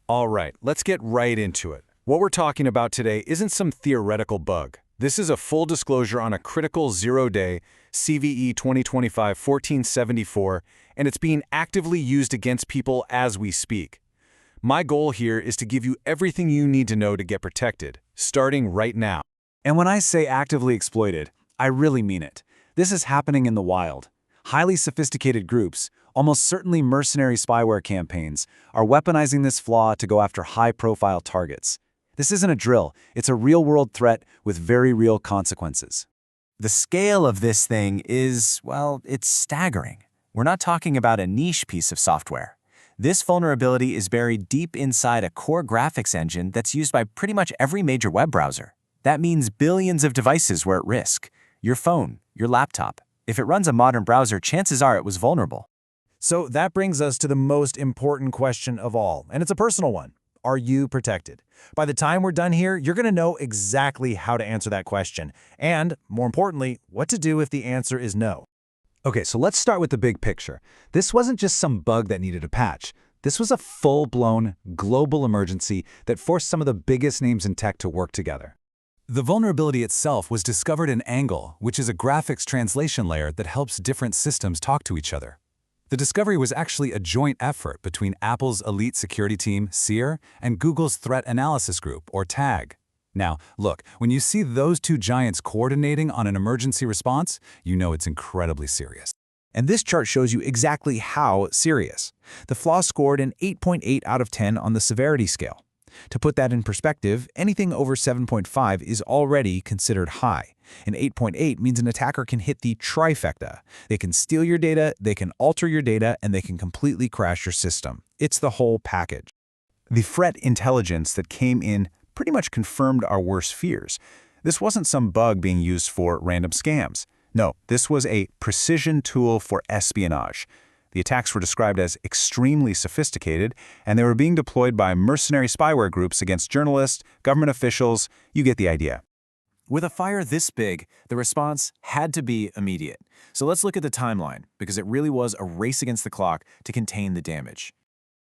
All right, let's get right into it. What we're talking about today isn't some theoretical bug. This is a full disclosure on a critical zero-day CVE-2025-14174, and it's being actively used against people as we speak. My goal here is to give you everything you need to know to get protected, starting right now. And when I say actively exploited, I really mean it. This is happening in the wild. Highly sophisticated groups, almost certainly mercenary spyware campaigns, are weaponizing this flaw to go after high-profile targets. This isn't a drill, it's a real-world threat with very real consequences. The scale of this thing is, well, it's staggering. We're not talking about a niche piece of software. This vulnerability is buried deep inside a core graphics engine that's used by pretty much every major web browser. That means billions of devices were at risk. Your phone, your laptop. If it runs a modern browser, chances are it was vulnerable. So that brings us to the most important question of all, and it's a personal one. Are you protected? By the time we're done here, you're going to know exactly how to answer that question, and, more importantly, what to do if the answer is no. Okay, so let's start with the big picture. This wasn't just some bug that needed a patch. This was a full-blown global emergency that forced some of the biggest names in tech to work together. The vulnerability itself was discovered in Angle, which is a graphics translation layer that helps different systems talk to each other. The discovery was actually a joint effort between Apple's elite security team, SEER, and Google's Threat Analysis Group, or TAG. Now, look, when you see those two giants coordinating on an emergency response, you know it's incredibly serious. And this chart shows you exactly how serious. The flaw scored an 8.8 out of 10 on the severity scale. To put that in perspective, anything over 7.5 is already considered high. And 8.8 means an attacker can hit the trifecta. They can steal your data, they can alter your data, and they can completely crash your system. It's the whole package. The threat intelligence that came in pretty much confirmed our worst fears. This wasn't some bug being used for random scams. No, this was a precision tool for espionage. The attacks were described as extremely sophisticated, and they were being deployed by mercenary spyware groups against journalists, government officials. You get the idea. With a fire this big, the response had to be immediate. So let's look at the timeline, because it really was a race against the clock to contain the damage.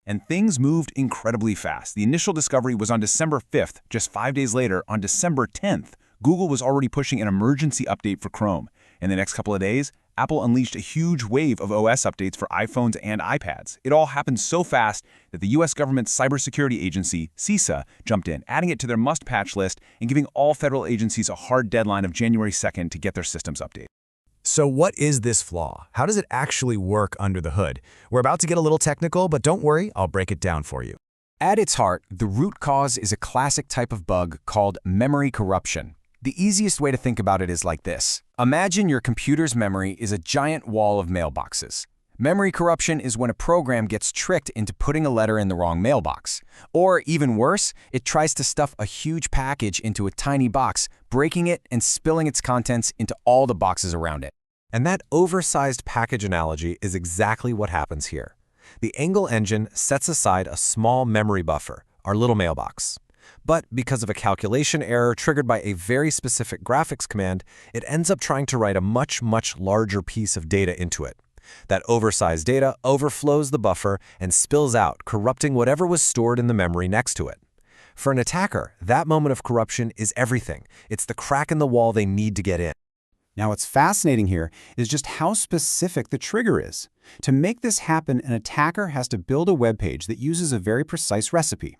And things moved incredibly fast. The initial discovery was on December 5th. Just 5 days later, on December 10th, Google was already pushing an emergency update for Chrome. In the next couple of days, Apple unleashed a huge wave of OS updates for iPhones and iPads. It all happened so fast that the U.S. government's cybersecurity agency, CISA, jumped in, adding it to their must-patch list and giving all federal agencies a hard deadline of January 2nd to get their systems updated. So what is this flaw? How does it actually work under the hood? We're about to get a little technical, but don't worry, I'll break it down for you. At its heart, the root cause is a classic type of bug called memory corruption. The easiest way to think about it is like this. Imagine your computer's memory is a giant wall of mailboxes. Memory corruption is when a program gets tricked into putting a letter in the wrong mailbox. Or even worse, it tries to stuff a huge package into a tiny box, breaking it and spilling its contents into all the boxes around it. And that oversized package analogy is exactly what happens here. The Angle engine sets aside a small memory buffer, our little mailbox. But because of a calculation error triggered by a very specific graphics command, it ends up trying to write a much larger piece of data into it. That oversized data overflows the buffer and spills out, corrupting whatever was stored in the memory next to it. For an attacker, that moment of corruption is everything. It's the crack in the wall they need to get in. Now, what's fascinating here is just how specific the trigger is. To make this happen, an attacker has to build a web page that uses a very precise recipe.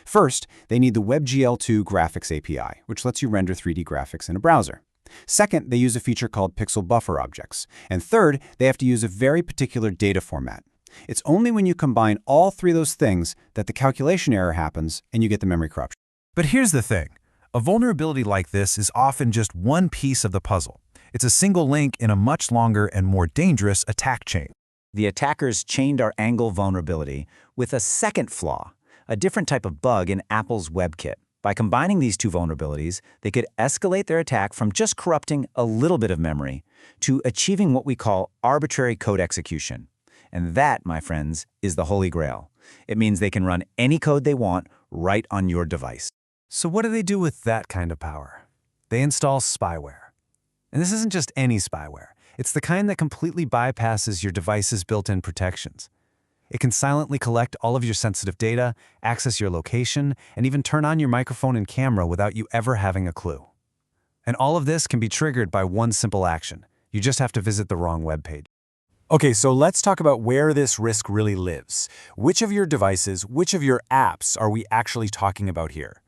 First, they need the WebGL2 graphics API, which lets you render 3D graphics in a browser. Second, they use a feature called pixel buffer objects. And third, they have to use a very particular data format. It's only when you combine all three of those things that the calculation error happens and you get the memory corruption. But here's the thing. A vulnerability like this is often just one piece of the puzzle. It's a single link in a much longer and more dangerous attack chain. The attackers chained our Angle vulnerability with a second flaw, a different type of bug in Apple's WebKit. By combining these two vulnerabilities, they could escalate their attack from just corrupting a little bit of memory to achieving what we call arbitrary code execution. And that, my friends, is the holy grail. It means they can run any code they want right on your device. So what do they do with that kind of power? They install spyware. And this isn't just any spyware. It's the kind that completely bypasses your device's built-in protections. It can silently collect all of your sensitive data, access your location, and even turn on your microphone and camera without you ever having a clue. And all of this can be triggered by one simple action. You just have to visit the wrong web page. Okay, so let's talk about where this risk really lives. Which of your devices, which of your apps are we actually talking about here?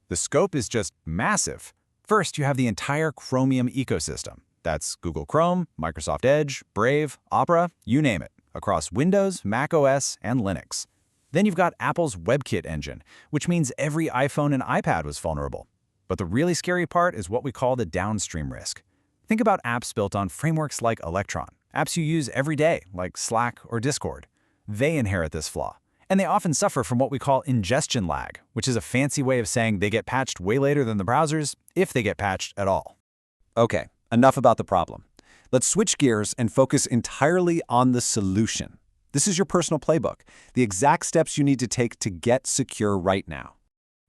The scope is just massive. First, you have the entire Chromium ecosystem. That's Google Chrome, Microsoft Edge, Brave, Opera, you name it, across Windows, macOS, and Linux. Then you've got Apple's WebKit engine, which means every iPhone and iPad was vulnerable. But the really scary part is what we call the downstream risk. Think about apps built on frameworks like Electron, apps you use every day, like Slack or Discord. They inherit this flaw. And they often suffer from what we call ingestion lag, which is a fancy way of saying they get patched way later than the browsers, if they get patched at all. Okay, enough about the problem. Let's switch gears and focus entirely on the solution. This is your personal playbook, the exact steps you need to take to get secure right now.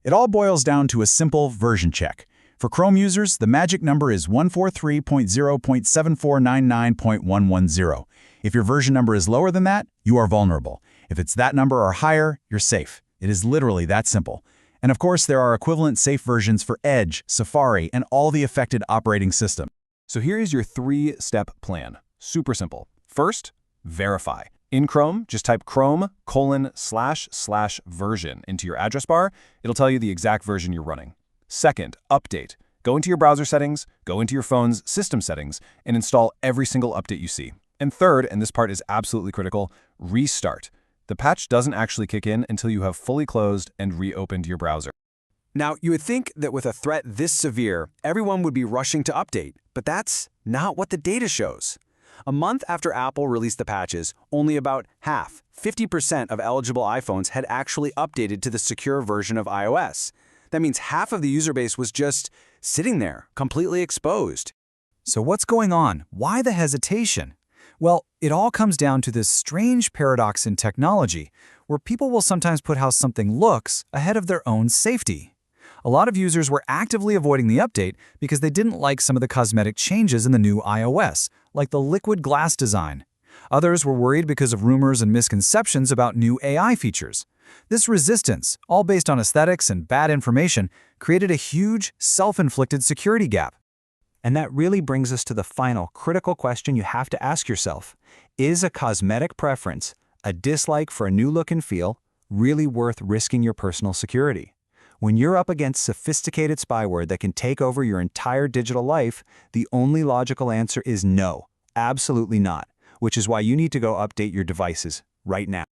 It all boils down to a simple version check. For Chrome users, the magic number is 143.0.7499.110. If your version number is lower than that, you are vulnerable. If it's that number or higher, you're safe. It is literally that simple. And of course, there are equivalent safe versions for Edge, Safari, and all the affected operating systems. So here is your 3-step plan. Super simple. First, verify. In Chrome, just type chrome://version into your address bar. It'll tell you the exact version you're running. Second, update. Go into your browser settings, go into your phone's system settings, and install every single update you see. And third, and this part is absolutely critical, restart. The patch doesn't actually kick in until you have fully closed and reopened your browser. Now, you would think that with a threat this severe, everyone would be rushing to update, but that's not what the data shows. A month after Apple released the patches, only about half, 50% of eligible iPhones had actually updated to the secure version of iOS. That means half of the user base was just sitting there, completely exposed. So what's going on? Why the hesitation? Well, it all comes down to this strange paradox in technology, where people will sometimes put how something looks ahead of their own safety. A lot of users were actively avoiding the update because they didn't like some of the cosmetic changes in the new iOS, like the liquid glass design. Others were worried because of rumors and misconceptions about new AI features. This resistance, all based on aesthetics and bad information, created a huge, self-inflicted security gap. And that really brings us to the final critical question you have to ask yourself. Is a cosmetic preference, a dislike for a new look and feel, really worth risking your personal security? When you're up against sophisticated spyware that can take over your entire digital life, the only logical answer is no, absolutely not, which is why you need to go update your devices right now.